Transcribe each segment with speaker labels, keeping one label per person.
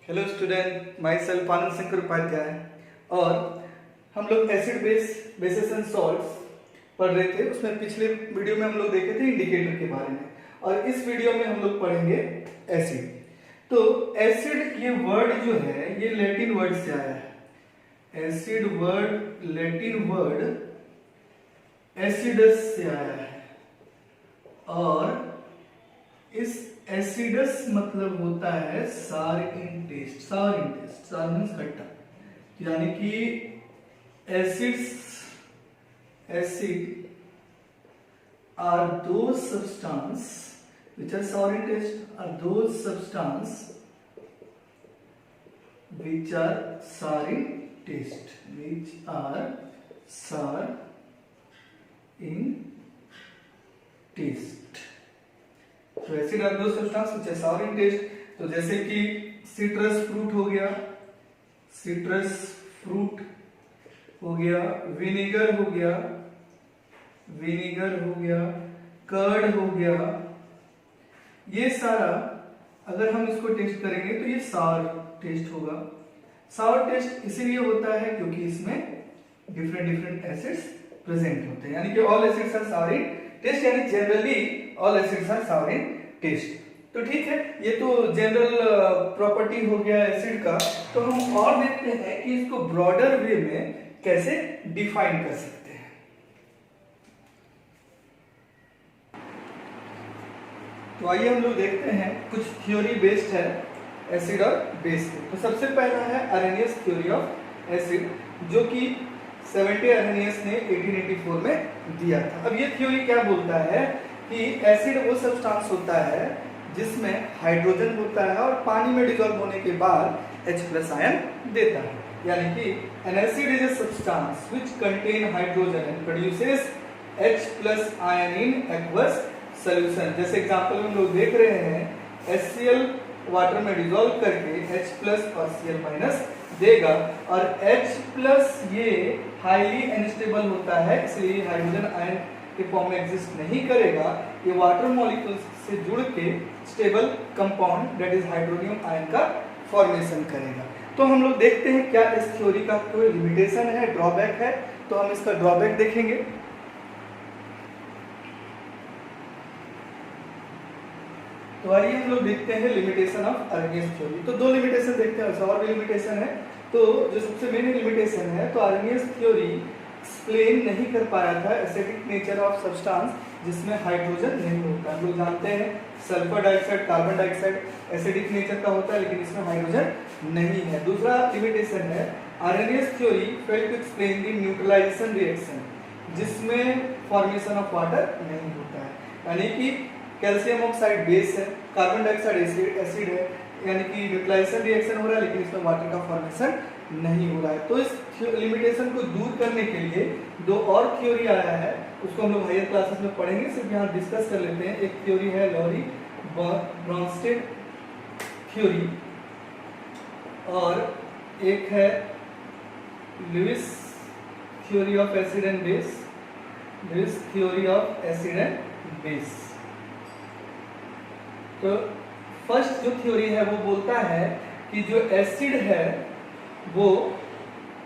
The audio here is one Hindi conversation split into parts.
Speaker 1: Hello student, my self Anand Shankar Upadhyay. और हम लोग एसिड बेसिस एंड सॉल्ट्स पढ़ रहे थे। उसमें पिछले वीडियो में हम लोग देखे थे इंडिकेटर के बारे में, और इस वीडियो में हम लोग पढ़ेंगे एसिड। तो एसिड ये वर्ड जो है ये लैटिन वर्ड से आया है। Acid word Latin word acidus से आया है, और इस एसिडस मतलब होता है सार इन टेस्ट। सार मीन्स खट्टा, यानी कि acid are those substance which are sour in taste, are those substance which are sour in taste, which are sour in taste. तो एसिड आर दो substance which are sour in taste। तो जैसे कि सिट्रस फ्रूट हो गया, सिट्रस फ्रूट हो गया, विनेगर हो गया, विनेगर हो गया, कर्ड हो गया, ये सारा अगर हम इसको टेस्ट करेंगे तो ये सावर टेस्ट होगा। सावर टेस्ट इसीलिए होता है क्योंकि इसमें डिफरेंट एसिड्स प्रेजेंट होते हैं, यानी कि all acids are sour in taste, यानी generally all acids are sour in taste. तो ठीक है, ये तो जनरल प्रॉपर्टी हो गया एसिड का। तो हम और देखते हैं कि इसको ब्रॉडर वे में कैसे डिफाइन कर सकते हैं। तो आइए हम लोग देखते हैं, कुछ थ्योरी बेस्ड है एसिड और बेस पे। तो सबसे पहला है अरेनियस थ्योरी ऑफ एसिड, जो कि 70 अरेनियस ने 1884 में दिया था। अब ये थ्योरी क्या बोलता है कि एसिड वो सब्सटेंस होता है जिसमें हाइड्रोजन होता है और पानी में डिसॉल्व होने के बाद H+ आयन देता है, यानी कि N acid is a substance which contain hydrogen and produces H+ ion in aqueous solution. जैसे एग्जांपल में हम लोग देख रहे हैं, HCl वाटर में डिसॉल्व करके H+ और Cl- देगा, और H+ ये हाईली अनस्टेबल होता है, इसलिए हाइड्रोजन आयन के फॉर्म में एग्जिस्ट नहीं करेगा। ये वाटर मॉलिक्यूल्स से जुड़ के stable compound that is hydronium ion का फॉर्मेशन करेगा। तो हम लोग देखते हैं क्या इस थ्योरी का कोई लिमिटेशन है, ड्रॉबैक है। तो हम इसका ड्रॉबैक देखेंगे। तो आइए हम लोग देखते हैं लिमिटेशन ऑफ अरेनियस थ्योरी। तो दो लिमिटेशन देखते हैं, और भी लिमिटेशन है। तो जो सबसे मेन लिमिटेशन है, तो अरेनियस थ्योरी एक्सप्लेन नहीं कर पाया था एसिडिक नेचर ऑफ सब्सटेंस जिसमें हाइड्रोजन नहीं होता। हम लोग जानते हैं sulphur dioxide, carbon dioxide acidic nature का होता है, लेकिन इसमें हाइड्रोजन नहीं है। दूसरा लिमिटेशन है, Arrhenius theory failed to explain the neutralization reaction, जिसमें फॉर्मेशन ऑफ वाटर नहीं होता है, यानी कि कैल्शियम ऑक्साइड बेस है, कार्बन डाइऑक्साइड एसिड है, यानी कि न्यूट्रलाइजेशन रिएक्शन हो रहा है, लेकिन इसमें वाटर का फॉर्मेशन नहीं हो रहा है। तो इस लिमिटेशन को दूर करने के लिए दो और थ्योरी आया है, उसको हम लोग हायर क्लासेस में पढ़ेंगे, सिर्फ यहाँ डिस्कस कर लेते हैं। एक थ्योरी है लॉरी ब्रॉन्स्टेड थ्योरी, और एक है Lewis theory of acid and base, Lewis theory of acid and base. तो फर्स्ट जो थ्योरी है वो बोलता है कि जो एसिड है वो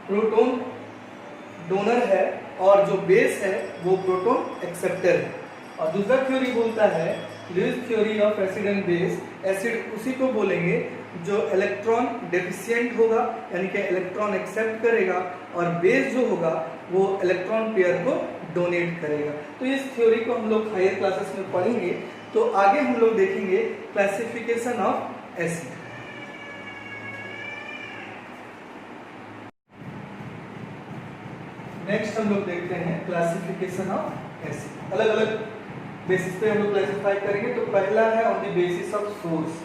Speaker 1: प्रोटॉन डोनर है, और जो बेस है वो प्रोटॉन एक्सेप्टर है। और दूसरा थ्योरी बोलता है Lewis theory of acid and base, acid उसी को बोलेंगे जो इलेक्ट्रॉन डेफिशिएंट होगा, यानी कि इलेक्ट्रॉन एक्सेप्ट करेगा, और बेस जो होगा वो इलेक्ट्रॉन पेयर को डोनेट करेगा। तो इस थ्योरी को हम लोग हायर क्लासेस में पढ़ेंगे। तो आगे हम लोग देखेंगे क्लासिफिकेशन ऑफ एसिड। नेक्स्ट हम लोग देखते हैं क्लासिफिकेशन ऑफ एसिड। अलग अलग बेसिस पे हम लोग क्लासिफाई करेंगे। तो पहला है on the basis of source.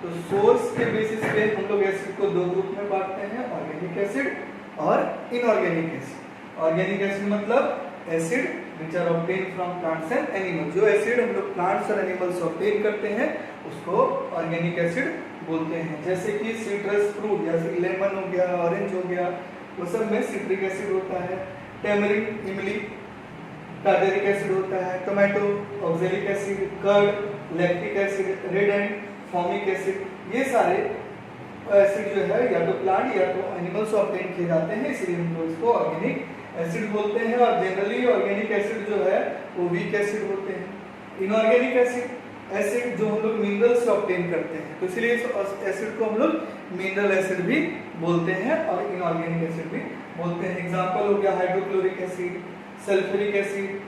Speaker 1: तो सोर्स के बेसिस पे हम लोग एसिड को दो ग्रुप में बांटते हैं, ऑर्गेनिक एसिड और इनऑर्गेनिक एसिड। ऑर्गेनिक एसिड मतलब acid which are obtained from plants and animals। जो एसिड हम लोग प्लांट्स और एनिमल्स से ऑब्टेन करते हैं उसको ऑर्गेनिक एसिड बोलते हैं। जैसे कि सिट्रस फ्रूट, जैसे लेमन हो गया, ऑरेंज हो गया, वो सब में सिट्रिक एसिड होता है। टेमरिन, इमली, टार्टेरिक एसिड होता है। Tomato, oxalic acid, curd, lactic acid, red ant formic acid, ये सारे एसिड जो है या तो प्लांट या तो एनिमल से ऑब्टेन किए जाते हैं, इसलिए हम लोग इसको ऑर्गेनिक एसिड बोलते हैं। और जनरली ऑर्गेनिक एसिड जो है वो वीक एसिड होते हैं। इनऑर्गेनिक एसिड जो हम लोग मिनरल से ऑब्टेन करते हैं, तो इसलिए इस एसिड को हम लोग मिनरल एसिड भी बोलते हैं और इनऑर्गेनिक एसिड भी बोलते हैं। एग्जांपल हो गया hydrochloric acid, sulphuric acid,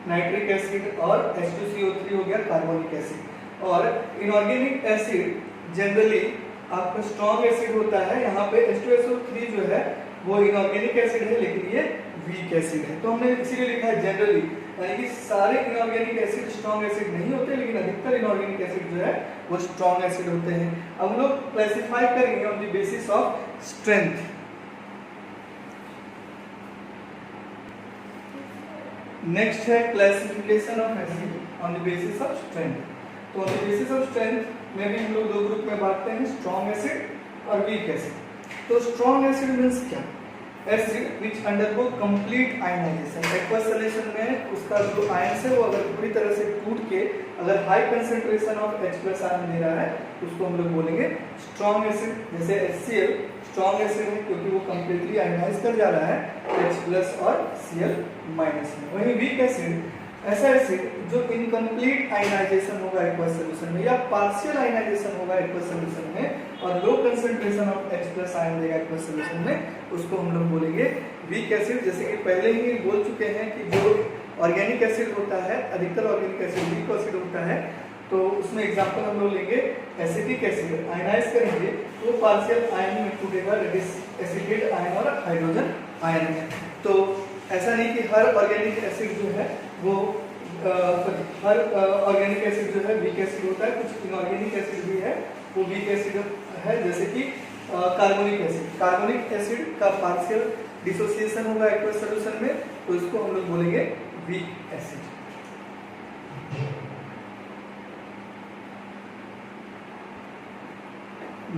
Speaker 1: nitric acid और H2CO3 हो गया कार्बोनिक एसिड। और इनऑर्गेनिक एसिड जनरली आपका स्ट्रॉन्ग एसिड होता है। यहाँ पे H2SO3 जो है वो इनऑर्गेनिक एसिड है, लेकिन ये वीक एसिड है, तो हमने इसीलिए लिखा है जनरली, यानी कि सारे इनऑर्गेनिक एसिड स्ट्रॉन्ग एसिड नहीं होते, लेकिन अधिकतर इनऑर्गेनिक एसिड जो है वो स्ट्रॉन्ग एसिड होते हैं। अब हम लोग क्लासिफाई करेंगे on the basis of strength. Next है classification of acid on the basis of strength. तो on the basis of strength में भी हम लोग दो ग्रुप में बांटते हैं, स्ट्रॉन्ग एसिड और वीक एसिड। तो स्ट्रॉन्ग एसिड मींस क्या? Acid which undergo complete ionisation. Aqueous solution में उसका जो आयन है वो अगर पूरी तरह से टूट के अगर high concentration of H+ ion दे रहा है तो उसको हम लोग बोलेंगे स्ट्रॉन्ग एसिड। जैसे HCl स्ट्रॉन्ग एसिड है क्योंकि वो कंप्लीटली आयनाइज कर जा रहा है H+ और Cl- में। वहीं वीक एसिड ऐसा एसिड जो इनकम्प्लीट आयनाइजेशन होगा एक्वस सॉल्यूशन में या पार्शियल आयनाइजेशन होगा एक्वस सॉल्यूशन में और low concentration of H+ ion देगा एक्वस सॉल्यूशन में, उसको हम लोग बोलेंगे वीक एसिड। जैसे कि पहले ही बोल चुके हैं कि जो ऑर्गेनिक एसिड होता है, अधिकतर ऑर्गेनिक एसिड वीक एसिड होता है, तो उसमें एग्जांपल हम लोग लेंगे एसिटिक एसिड। आयनाइज करेंगे तो पार्शियल आयन में टूटेगा, दैट इज एसिटेट आयन और हाइड्रोजन आयन में। तो ऐसा नहीं कि हर ऑर्गेनिक एसिड जो है वो हर ऑर्गेनिक एसिड जो है वीक एसिड होता है, कुछ इनऑर्गेनिक एसिड भी है वो वीक एसिड है। जैसे कि कार्बोनिक एसिड, कार्बोनिक एसिड का पार्शियल डिसोसिएशन होगा एक्वस सॉल्यूशन में, तो इसको हम लोग बोलेंगे वीक एसिड।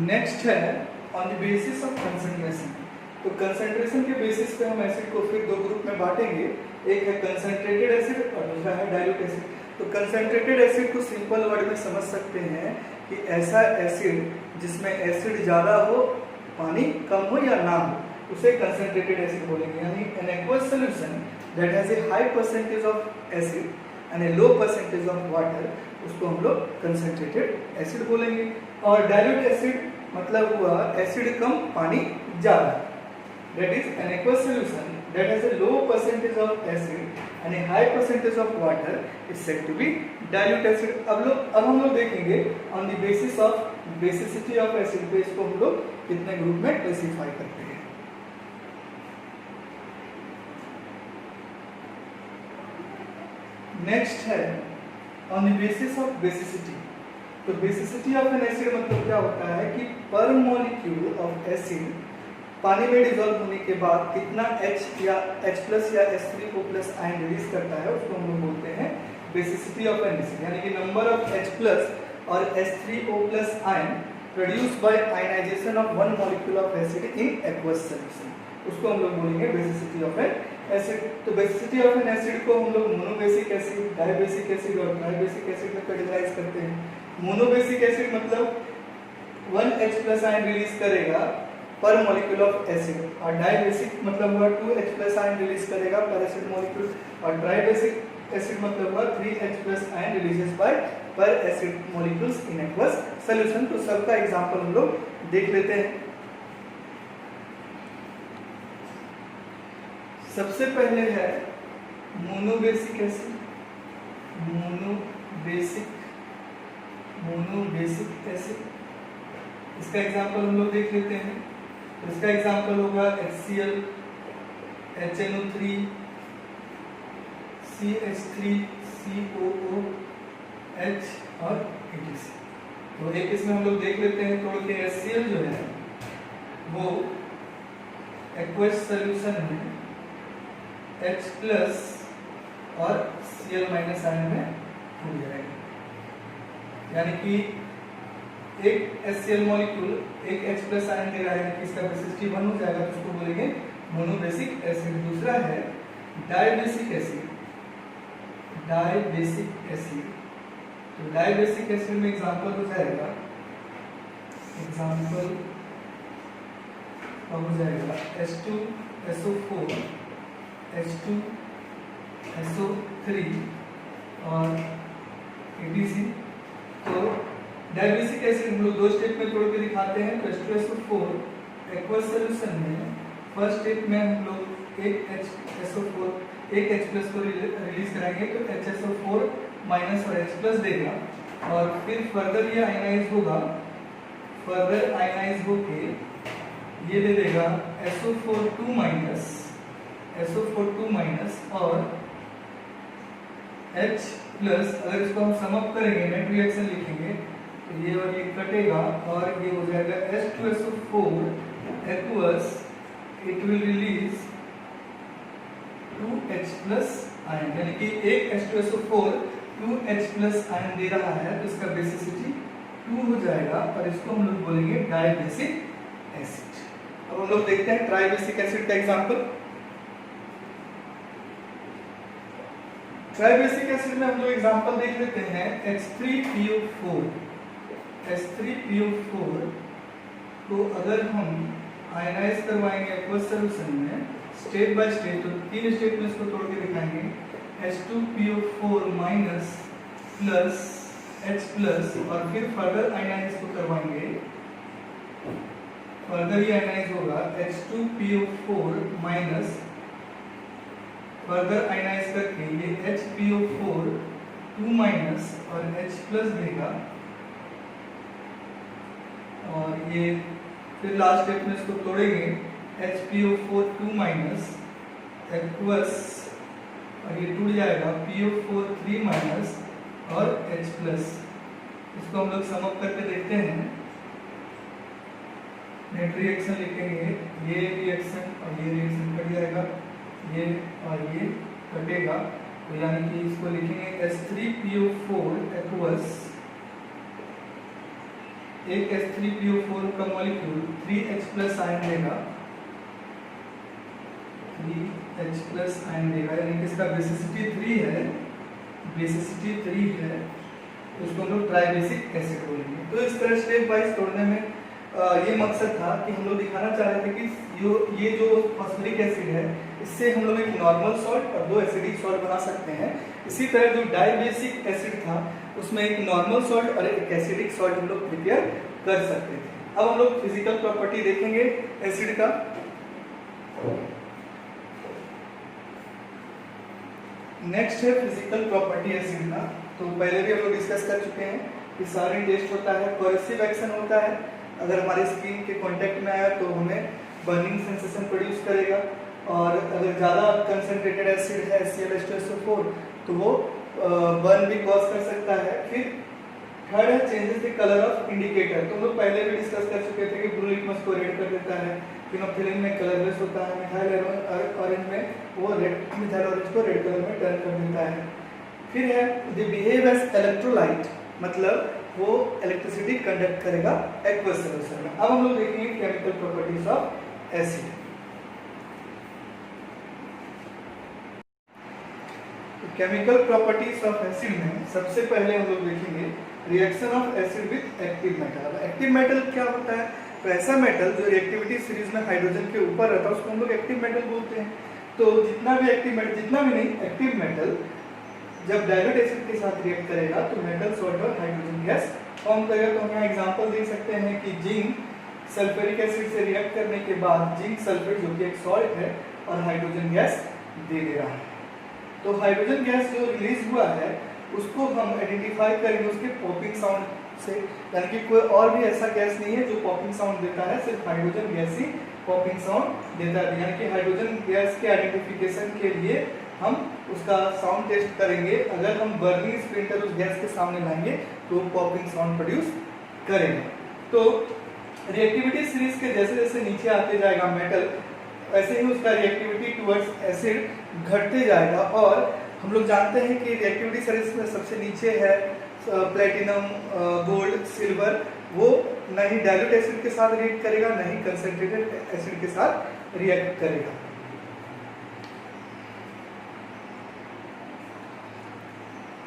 Speaker 1: नेक्स्ट है on the basis of concentration. तो कंसंट्रेशन के बेसिस पे हम एसिड को फिर दो ग्रुप में बांटेंगे, एक है कंसंट्रेटेड एसिड और दूसरा है डाइल्यूट एसिड। तो कंसंट्रेटेड एसिड को सिंपल वर्ड में समझ सकते हैं कि ऐसा एसिड जिसमें एसिड ज़्यादा हो, पानी कम हो या ना हो, उसे कंसंट्रेटेड एसिड बोलेंगे। यानी an aqueous solution that has a high percentage of acid and A low percentage of water, उसको हम लोग कंसंट्रेटेड एसिड बोलेंगे। और डाइल्यूट एसिड मतलब हुआ एसिड कम पानी ज़्यादा, that is an aqueous solution that has a low percentage of acid and a high percentage of water is said to be dilute acid। अब हम लोग देखेंगे on the basis of basicity of acid पे इसको हम लोग कितने ग्रुप में क्लासिफाई करते हैं। नेक्स्ट है on the basis of basicity। तो बेसिसिटी ऑफ एन एसिड मतलब क्या होता है कि पर मॉलिक्यूल ऑफ एसिड पानी में डिजोल्व होने के बाद कितना H या H+ या H3O+ आयन रिलीज करता है, उसको हम लोग बोलते हैं बेसिसिटी ऑफ एन एसिड। यानी कि नंबर ऑफ H+ और H3O+ ion produced by ionisation of one molecule of acid in aqueous solution, उसको हम लोग बोलेंगे बेसिसिटी ऑफ एन एसिड। तो बेसिसिटी ऑफ एन एसिड को हम लोग मोनोबेसिक एसिड, डाइबेसिक एसिड और ट्राइबेसिक एसिड में कैटेगराइज करते हैं। मोनोबेसिक एसिड मतलब 1 H+ आयन रिलीज करेगा पर मॉलिक्यूल ऑफ एसिड, और डाइबेसिक मतलब हुआ 2 H+ आयन रिलीज करेगा पर एसिड मॉलिक्यूल, और ट्राइबेसिक एसिड मतलब हुआ 3 H+ आयन रिलीजेस बाय पर acid molecules in aqueous solution. तो सबका एग्जांपल हम लोग देख लेते हैं। सबसे पहले है मोनोबेसिक एसिड, मोनोबेसिक एसिड। इसका एग्जांपल हम लोग देख लेते हैं। इसका एग्जांपल होगा HCl, HNO3, CH3, COOH और etc। तो एक इसमें हम लोग देख लेते हैं तोड़ के। HCl जो है वो एक्वस सॉल्यूशन में H+ और Cl- आयन में टूट जाएगा, यानी कि एक HCl मॉलिक्यूल एक H+ आयन दे रहा है कि इसका बेसिसिटी 1 हो जाएगा, तो उसको बोलेंगे मोनोबेसिक एसिड। दूसरा है डाइबेसिक एसिड, डाइबेसिक एसिड। तो डाइबेसिक एसिड में एग्जांपल हो जाएगा एग्जाम्पल हो जाएगा H2SO4 H2SO3 और ETC। तो डाइबेसिक एसिड हम लोग दो स्टेप में तोड़ के दिखाते हैं। तो H2SO4 एक्वस सॉल्यूशन में फर्स्ट स्टेप में हम लोग एक H प्लस को रिलीज कराएंगे तो HSO4 माइनस और H प्लस देगा और फिर फर्दर ये आयनाइज होगा, फर्दर आयनाइज होके ये दे देगा SO4 माइनस और H प्लस। अगर इसको हम सम अप करेंगे, नेट रिएक्शन लिखेंगे तो ये और ये कटेगा और ये हो जाएगा H2SO4 aqueous, it will release 2H plus ion, यानी कि एक H2SO4 2H प्लस आयन दे रहा है तो इसका बेसिसिटी 2 हो जाएगा और इसको हम लोग बोलेंगे डाइबेसिक एसिड। अब हम लोग देखते हैं ट्राइबेसिक एसिड का एग्जांपल। ट्राइबेसिक एसिड में हम लोग एग्जांपल देख लेते हैं H3PO4 को अगर हम आयनाइज करवाएंगे एक्वस सॉल्यूशन में स्टेप बाय स्टेप, तो 3 स्टेप में इसको तोड़ के दिखाएंगे। H2PO4 minus plus H plus और फिर फर्दर आयनाइज को करवाएंगे, फर्दर ये आयनाइज होगा H2PO4 माइनस, फर्दर आयनाइज करके ये HPO4 2 माइनस और H प्लस देगा और ये फिर लास्ट स्टेप में इसको तोड़ेंगे HPO4 2 माइनस एक्वस और ये टूट जाएगा PO4 3 माइनस और H प्लस। इसको हम लोग सम अप करके देखते हैं, नेट रिएक्शन लिखेंगे, ये रिएक्शन और ये रिएक्शन कट जाएगा, ये और ये कटेगा तो यानी कि इसको लिखेंगे H3PO4 एक्वस, एक H3PO4 का मॉलिक्यूल 3H प्लस आयन देगा, 3H प्लस आयन देगा, यानी कि इसका बेसिसिटी 3 है, तो इसको हम लोग ट्राइबेसिक एसिड बोलेंगे। तो इस तरह स्टेप वाइज तोड़ने में ये मकसद था कि हम लोग दिखाना चाह रहे थे कि ये जो फॉस्फोरिक एसिड है इससे हम लोग एक नॉर्मल सॉल्ट और 2 एसिडिक सॉल्ट बना सकते हैं। इसी तरह जो डाइबेसिक एसिड था उसमें एक नॉर्मल सॉल्ट और एक एसिडिक सॉल्ट हम लोग प्रिपेयर कर सकते थे। अब हम लोग फिजिकल प्रॉपर्टी देखेंगे एसिड का। नेक्स्ट है फिजिकल प्रॉपर्टी एसिड का। तो पहले भी हम लोग डिस्कस कर चुके हैं कि सारी टेस्ट होता है, कोरेसिव एक्शन होता है, अगर हमारे स्किन के कांटेक्ट में आया तो हमें बर्निंग सेंसेशन प्रोड्यूस करेगा और अगर ज़्यादा कंसंट्रेटेड एसिड है ClH2SO4 तो वो बर्न भी कॉज कर सकता है। फिर थर्ड है changes the colour of indicator. तो हम लोग पहले भी डिस्कस कर चुके थे कि ब्लू लिटमस को रेड कर देता है, फिनोल्फथालीन में कलरलेस होता है, मिथाइल ऑरेंज में वो मिथाइल ऑरेंज को रेड कलर में टर्न कर देता है। फिर है द बिहेव एज इलेक्ट्रोलाइट, मतलब वो इलेक्ट्रिसिटी कंडक्ट करेगा एक्वस सॉल्यूशन में। अब हम लोग देखेंगे chemical properties of acid. Chemical properties of acid में सबसे पहले हम लोग देखेंगे reaction of acid with active metal. Active metal क्या होता है? तो ऐसा मेटल जो रिएक्टिविटी सीरीज में हाइड्रोजन के ऊपर रहता है उसको हम लोग एक्टिव मेटल बोलते हैं। तो जितना भी एक्टिव मेटल जब डाइल्यूट एसिड के साथ रिएक्ट करेगा तो मेटल सॉल्ट और हाइड्रोजन गैस फॉर्म करेगा। तो हम यहाँ एग्जांपल देख सकते हैं कि जिंक सल्फ्यूरिक एसिड से रिएक्ट करने के बाद जिंक सल्फेट जो कि एक सॉल्ट है और हाइड्रोजन गैस दे रहा है। तो हाइड्रोजन गैस जो रिलीज हुआ है उसको हम आइडेंटिफाई करेंगे उसके पॉपिंग साउंड से, यानी कि कोई और भी ऐसा गैस नहीं है जो पॉपिंग साउंड देता है, सिर्फ हाइड्रोजन गैस ही पॉपिंग साउंड देता है। यानी कि हाइड्रोजन गैस के आइडेंटिफिकेशन के लिए हम उसका साउंड टेस्ट करेंगे। अगर हम बर्निंग स्प्लिंटर उस गैस के सामने लाएंगे तो पॉपिंग साउंड प्रोड्यूस करेगा। तो रिएक्टिविटी सीरीज के जैसे जैसे नीचे आते जाएगा मेटल वैसे ही उसका रिएक्टिविटी टुवर्ड्स एसिड घटते जाएगा। और हम लोग जानते हैं कि रिएक्टिविटी सीरीज में सबसे नीचे है प्लेटिनम, गोल्ड, सिल्वर, वो न ही डाइल्यूट एसिड के साथ रिएक्ट करेगा न ही कंसंट्रेटेड एसिड के साथ रिएक्ट करेगा।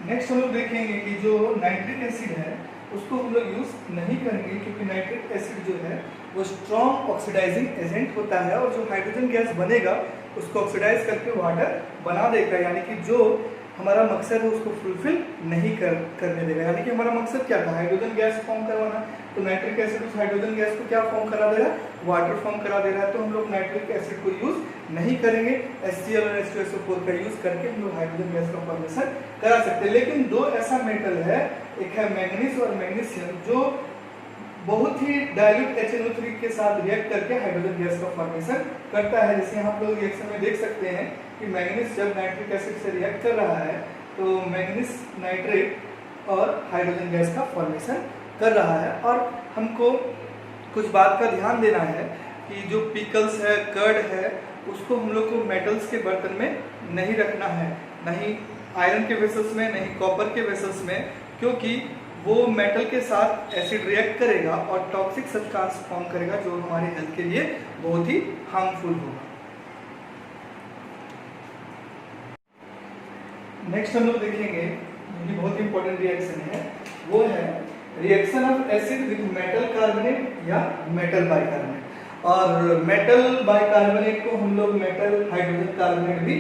Speaker 1: नेक्स्ट हम लोग देखेंगे कि जो नाइट्रिक एसिड है उसको हम लोग यूज़ नहीं करेंगे, क्योंकि नाइट्रिक एसिड जो है वो स्ट्रॉन्ग ऑक्सीडाइजिंग एजेंट होता है और जो हाइड्रोजन गैस बनेगा उसको ऑक्सीडाइज करके वाटर बना देगा, यानी कि जो हमारा मकसद है उसको फुलफिल नहीं करने देगा। यानी कि हमारा मकसद क्या था, हाइड्रोजन गैस फॉर्म करवाना, तो नाइट्रिक एसिड उस हाइड्रोजन गैस को क्या फॉर्म करा दे रहा है, वाटर फॉर्म करा दे रहा है। तो हम लोग नाइट्रिक एसिड को यूज नहीं करेंगे, HCl और H2SO4 का यूज करके हम लोग हाइड्रोजन गैस का फॉर्मेशन करा सकते हैं। लेकिन दो ऐसा मेटल है, एक है मैंगनीज और मैग्नीशियम, जो बहुत ही डाइल्यूट HNO3 के साथ रिएक्ट करके हाइड्रोजन गैस का फॉर्मेशन करता है। जैसे यहाँ आप लोग रिएक्शन में देख सकते हैं कि मैंगनीज जब नाइट्रिक एसिड से रिएक्ट कर रहा है तो मैंगनीज नाइट्रेट और हाइड्रोजन गैस का फॉर्मेशन कर रहा है। और हमको कुछ बात का ध्यान देना है कि जो पिकल्स है, कर्ड है, उसको हम लोग को मेटल्स के बर्तन में नहीं रखना है, नहीं आयरन के वेसल्स में, नहीं कॉपर के वेसल्स में, क्योंकि वो मेटल के साथ एसिड रिएक्ट करेगा और टॉक्सिक सब्सटेंस फॉर्म करेगा जो हमारे हेल्थ के लिए बहुत ही हार्मफुल होगा। नेक्स्ट हम लोग देखेंगे जो कि बहुत इंपॉर्टेंट रिएक्शन है, वो है reaction of acid with metal carbonate या मेटल बाइकार्बोनेट। और मेटल बाइकार्बोनेट को हम लोग मेटल हाइड्रोजन कार्बोनेट भी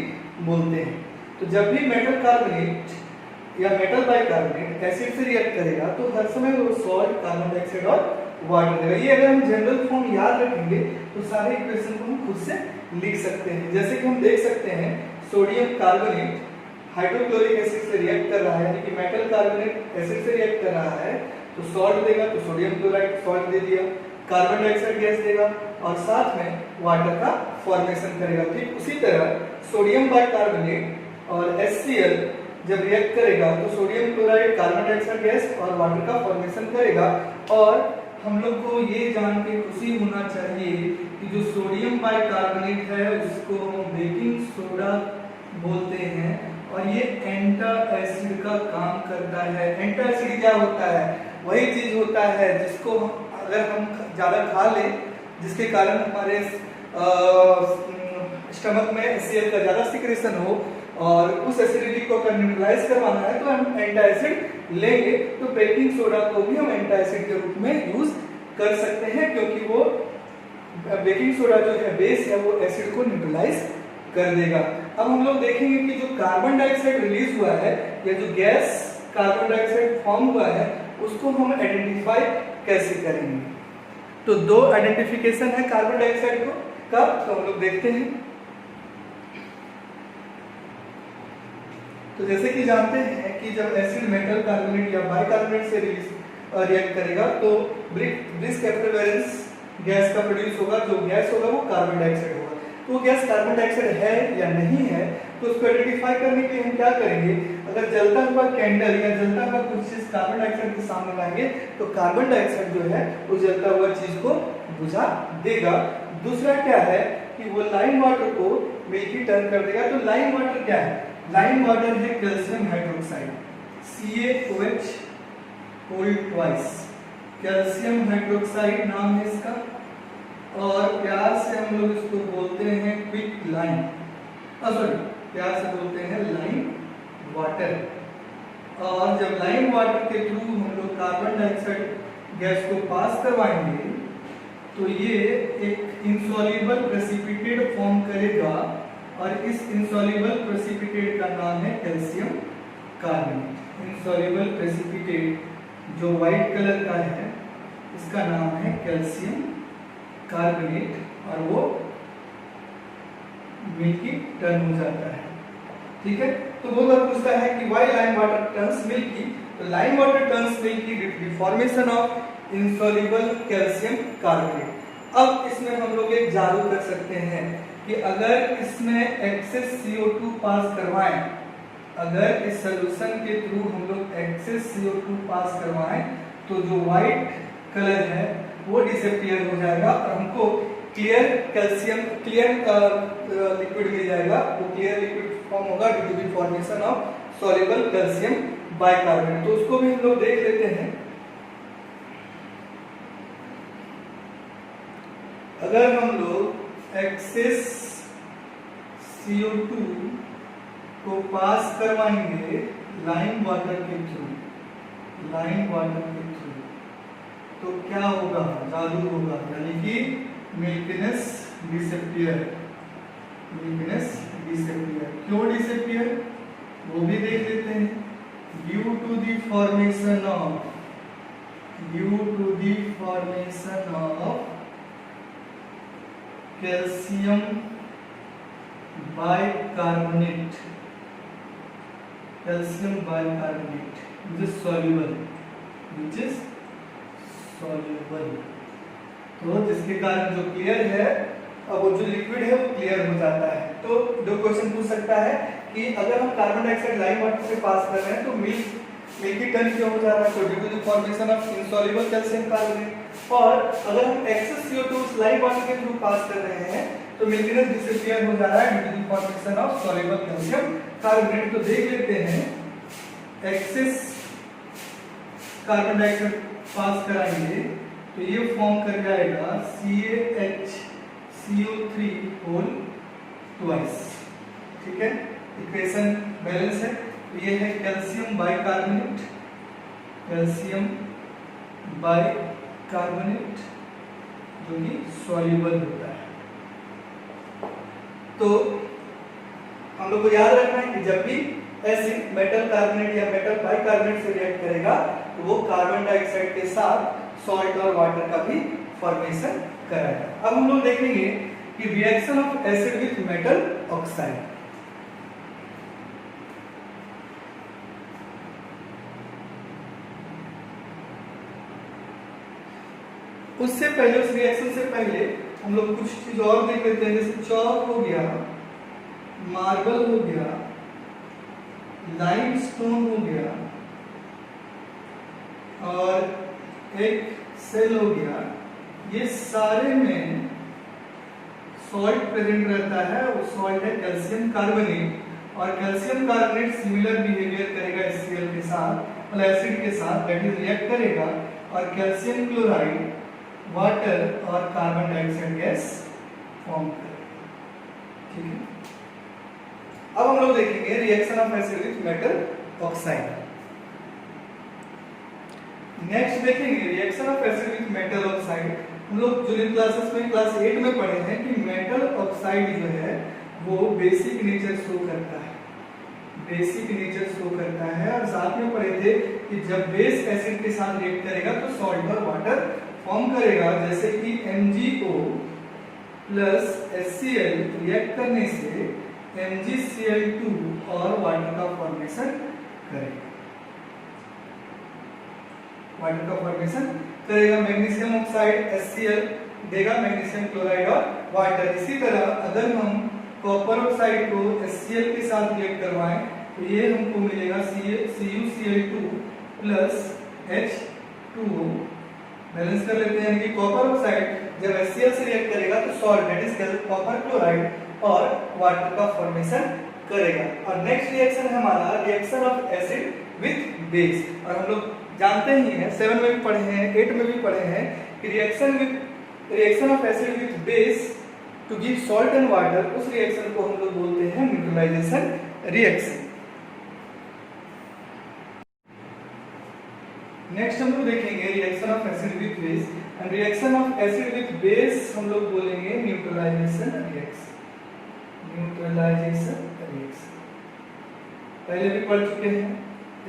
Speaker 1: बोलते हैं। तो जब भी मेटल कार्बोनेट या मेटल बाइकार्बोनेट एसिड से रिएक्ट करेगा तो हर समय वो सॉल्ट, कार्बन डाइऑक्साइड और वाटर देगा। ये अगर हम जनरल फॉर्म याद रखेंगे तो सारे इक्वेशन को हम खुद से लिख सकते हैं। जैसे कि हम देख सकते हैं सोडियम कार्बोनेट हाइड्रोक्लोरिक एसिड से रिएक्ट कर रहा है, यानी कि मेटल कार्बोनेट एसिड से रिएक्ट कर रहा है तो सॉल्ट देगा, तो सोडियम क्लोराइड सॉल्ट दे दिया, कार्बन डाइऑक्साइड गैस देगा और साथ में वाटर का फॉर्मेशन करेगा। ठीक उसी तरह सोडियम बाइकार्बोनेट और HCl जब रिएक्ट करेगा तो sodium chloride, carbon dioxide gas और वाटर का फॉर्मेशन करेगा। और हम लोग को ये जान के खुशी होना चाहिए कि जो सोडियम बाइकार्बोनेट है उसको हम बेकिंग सोडा बोलते हैं और ये एंटा एसिड का काम करता है। एंटा एसिड क्या होता है, वही चीज होता है जिसको अगर हम ज्यादा खा लें जिसके कारण हमारे स्टमक में HCl का ज्यादा सिक्रेशन हो और उस एसिडिटी को अगर न्यूट्रलाइज करवाना है तो हम एंटा एसिड लेंगे। तो बेकिंग सोडा को भी हम एंटा एसिड के रूप में यूज कर सकते हैं, क्योंकि वो बेकिंग सोडा जो है बेस है वो एसिड को न्यूट्रलाइज कर देगा। अब हम लोग देखेंगे कि जो कार्बन डाइऑक्साइड रिलीज हुआ है या जो गैस कार्बन डाइऑक्साइड फॉर्म हुआ है उसको हम आइडेंटिफाई कैसे करेंगे। तो दो आइडेंटिफिकेशन है कार्बन डाइऑक्साइड को का, तो हम लोग देखते हैं। तो जैसे कि जानते हैं कि जब एसिड मेटल कार्बोनेट या बाइकार्बोनेट से रिएक्ट करेगा तो ब्रिस्क एफरेवेरेंस गैस का प्रोड्यूस होगा। जो गैस होगा वो कार्बन डाइऑक्साइड होगा। तो गैस कार्बन डाइऑक्साइड है या नहीं है तो उसको आइडेंटिफाई करने के लिए हम क्या करेंगे, अगर जलता हुआ कैंडल या जलता हुआ कुछ चीज कार्बन डाइऑक्साइड के सामने लाएंगे तो कार्बन डाइऑक्साइड जो है वो जलता हुआ चीज को बुझा देगा। दूसरा क्या है कि वो लाइम वाटर को मिल्की टर्न कर देगा। तो लाइम वाटर क्या है, लाइम वाटर है calcium hydroxide CaOH whole twice, calcium hydroxide नाम है इसका और प्यार से हम लोग इसको बोलते हैं क्विक लाइम, सॉरी प्यार से बोलते हैं लाइम वाटर। और जब लाइम वाटर के थ्रू हम लोग कार्बन डाइऑक्साइड गैस को पास करवाएंगे तो ये एक इंसॉल्युबल प्रेसिपिटेट फॉर्म करेगा और इस इंसॉल्युबल प्रेसिपिटेट का नाम है कैल्शियम कार्बोनेट। इंसॉल्युबल प्रेसिपिटेट जो व्हाइट कलर का है इसका नाम है कैल्शियम कार्बोनेट और वो मिल्की टर्न हो जाता है। ठीक है, तो वो बात पूछता है कि why lime water turns milky. तो lime water turns milky due to the formation of insoluble calcium carbonate. अब इसमें हम लोग एक जादू कर सकते हैं कि अगर इसमें एक्सेस CO2 पास करवाएं, अगर इस सॉल्यूशन के थ्रू हम लोग एक्सेस CO2 पास करवाएं तो जो व्हाइट कलर है वो डिसअपीयर हो जाएगा और हमको क्लियर कैल्शियम क्लियर लिक्विड मिल जाएगा। वो क्लियर लिक्विड फॉर्म होगा due to the formation of soluble calcium bicarbonate. तो उसको भी हम लोग देख लेते हैं। अगर हम लोग एक्सेस CO2 को पास करवाएंगे लाइम वाटर के थ्रू लाइन वाटर के थ्रू, तो क्या होगा, जादू होगा, यानी कि मिल्कीनेस डिसअपीयर। मिल्कीनेस डिसअपीयर, क्यों डिसअपीयर वो भी देख लेते हैं। Due to the formation of calcium bicarbonate, calcium bicarbonate which is soluble, तो जिसके कारण जो क्लियर है, अब वो जो लिक्विड है वो क्लियर हो जाता है। तो दो क्वेश्चन पूछ सकता है कि अगर हम कार्बन डाइऑक्साइड लाइम वाटर से पास कर रहे हैं तो मिल्की टर्न क्यों हो जा रहा है, तो due to the formation of insoluble calcium carbonate. और अगर हम एक्सेस CO2 लाइम वाटर के थ्रू पास कर रहे हैं तो मिल्कीनेस डिसअपीयर हो जा रहा है due to the formation of soluble calcium carbonate. तो देख लेते हैं, एक्सेस कार्बन डाइऑक्साइड पास कराएंगे तो ये फॉर्म कर जाएगा CaHCO3 होल ट्वाइस, ठीक है, इक्वेशन बैलेंस है। तो ये है कैल्शियम बाइकार्बोनेट, कैल्शियम बाइकार्बोनेट जो कि सॉल्युबल होता है। तो हम लोग को याद रखना है कि जब भी एसिड मेटल कार्बोनेट या मेटल बाइकार्बोनेट से रिएक्ट करेगा तो वो कार्बन डाइऑक्साइड के साथ सॉल्ट और वाटर का भी फॉर्मेशन कराएगा। अब हम लोग देखेंगे कि reaction of acid with metal oxide. उससे पहले, उस रिएक्शन से पहले हम लोग कुछ चीज और देख लेते हैं, जैसे चॉक हो गया, मार्बल हो गया, लाइमस्टोन हो गया और एक सेल हो गया। ये सारे में सॉल्ट प्रेजेंट रहता है, वो सॉल्ट है कैल्शियम कार्बोनेट। और कैल्शियम कार्बोनेट सिमिलर बिहेवियर करेगा HCl के साथ, मतलब एसिड के साथ, दैट इज रिएक्ट करेगा और कैल्शियम क्लोराइड, वाटर और कार्बन डाइऑक्साइड गैस फॉर्म करेगा, ठीक है। अब हम लोग देखेंगे reaction of acid with metal oxide. Next देखेंगे reaction of acid with metal oxide. हम लोग जूनियर क्लासेस में क्लास 8 में पढ़े हैं कि मेटल ऑक्साइड जो है वो बेसिक नेचर शो करता है, बेसिक नेचर शो करता है। और साथ में पढ़े थे कि जब बेस एसिड के साथ रिएक्ट करेगा तो सॉल्ट और वाटर फॉर्म करेगा, जैसे कि MgO प्लस HCl रिएक्ट करने से MgCl2 और वाटर का फॉर्मेशन करेगा, वाटर का फॉर्मेशन करेगा। मैग्नीशियम ऑक्साइड HCl देगा मैग्नीशियम क्लोराइड और वाटर। इसी तरह अगर हम कॉपर ऑक्साइड को HCl के साथ रिएक्ट करवाएं तो ये हमको मिलेगा CuCl2 प्लस H2O। बैलेंस कर लेते हैं कि कॉपर ऑक्साइड जब HCl से रिएक्ट करेगा तो salt that is copper chloride और वाटर का फॉर्मेशन करेगा। और नेक्स्ट रिएक्शन है हमारा reaction of acid with base. और हम लोग जानते ही हैं, 7 में भी पढ़े हैं, 8 में भी पढ़े हैं कि reaction of acid with base to give salt and water, उस रिएक्शन को हम लोग बोलते हैं न्यूट्रलाइजेशन रिएक्शन। नेक्स्ट हम लोग देखेंगे reaction of acid with base, and reaction of acid with base हम लोग बोलेंगे न्यूट्रलाइजेशन रिएक्शन। न्यूट्रलाइजेशन रिएक्शन पहले भी पढ़ चुके हैं,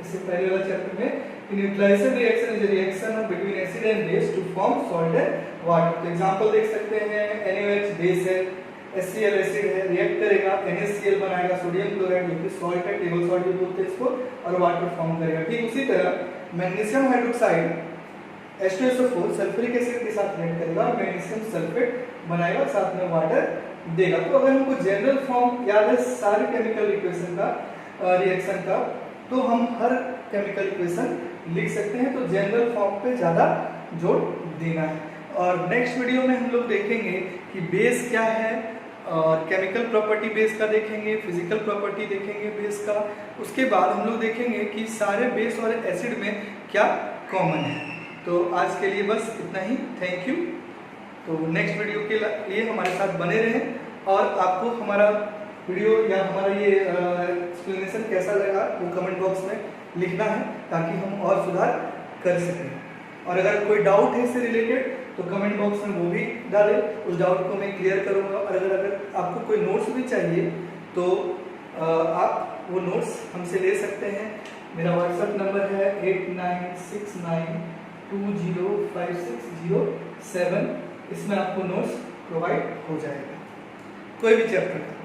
Speaker 1: इससे पहले वाला चैप्टर में। Neutralisation reaction is a reaction between acid and base to form salt and water. तो एग्जांपल देख सकते हैं, NaOH बेस है, HCl एसिड है, रिएक्ट करेगा, NaCl बनाएगा, सोडियम क्लोराइड जो कि सॉल्ट है, टेबल सॉल्ट भी बोलते हैं इसको, और वाटर फॉर्म करेगा। ठीक उसी तरह magnesium hydroxide H2SO4 sulphuric acid के साथ रिएक्ट करेगा और मैग्नीशियम सल्फेट बनाएगा, साथ में वाटर देगा। तो अगर हमको जनरल फॉर्म याद है सारे केमिकल इक्वेशन का, रिएक्शन का, तो हम हर केमिकल इक्वेशन लिख सकते हैं। तो जनरल फॉर्म पे ज्यादा जोर देना है। और नेक्स्ट वीडियो में हम लोग देखेंगे कि बेस क्या है, और केमिकल प्रॉपर्टी बेस का देखेंगे, फिजिकल प्रॉपर्टी देखेंगे बेस का। उसके बाद हम लोग देखेंगे कि सारे बेस और एसिड में क्या कॉमन है। तो आज के लिए बस इतना ही, थैंक यू। तो नेक्स्ट वीडियो के लिए हमारे साथ बने रहें, और आपको हमारा वीडियो या हमारा ये एक्सप्लेनेशन कैसा लगा वो कमेंट बॉक्स में लिखना है ताकि हम और सुधार कर सकें। और अगर कोई डाउट है इससे रिलेटेड तो कमेंट बॉक्स में वो भी डालें, उस डाउट को मैं क्लियर करूँगा। और अगर आपको कोई नोट्स भी चाहिए तो आप वो नोट्स हमसे ले सकते हैं। मेरा व्हाट्सएप नंबर है 8969205607। इसमें आपको नोट्स प्रोवाइड हो जाएगा कोई भी चैप्टर का।